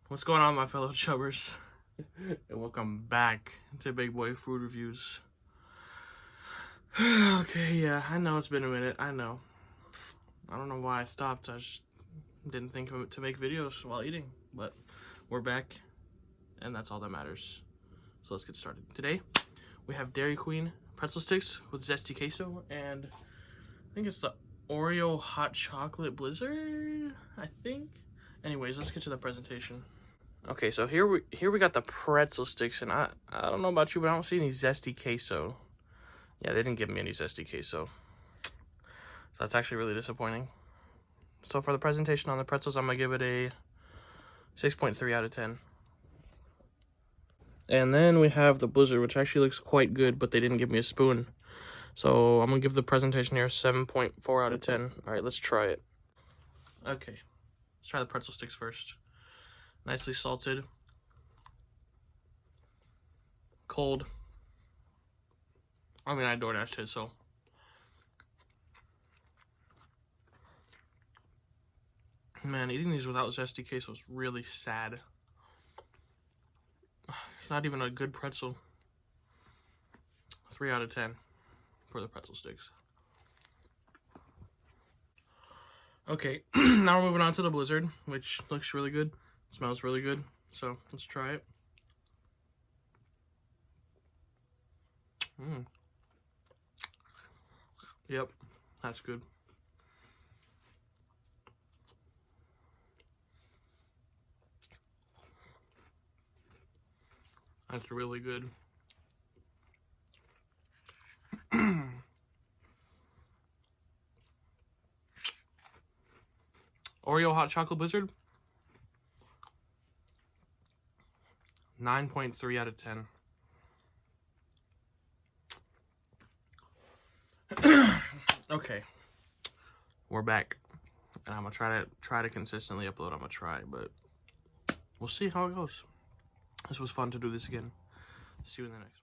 What's going on, my fellow chubbers? And welcome back to Big Boy Food Reviews. Okay, yeah, I know it's been a minute. I know. I don't know why I stopped. I just didn't think to make videos while eating. But we're back, and that's all that matters. So let's get started. Today, we have Dairy Queen pretzel sticks with zesty queso, and I think it's the Oreo hot chocolate blizzard, I think. Anyways, let's get to the presentation. Okay, so here we got the pretzel sticks, and I don't know about you, but I don't see any zesty queso. Yeah, they didn't give me any zesty queso. So that's actually really disappointing. So for the presentation on the pretzels, I'm gonna give it a 6.3 out of 10. And then we have the blizzard, which actually looks quite good, but they didn't give me a spoon. So I'm gonna give the presentation here a 7.4 out of 10. All right, let's try it. Okay, let's try the pretzel sticks first. Nicely salted. Cold. I mean, I DoorDashed it, so. Man, eating these without zesty queso is really sad. It's not even a good pretzel. 3 out of 10 for the pretzel sticks. Okay, now we're moving on to the blizzard, which looks really good. Smells really good. So let's try it. Yep, that's good. That's really good. Oreo hot chocolate blizzard. 9.3 out of 10. Okay, we're back, and I'm gonna try to consistently upload. I'm gonna try, but we'll see how it goes. This was fun to do this again. See you in the next one.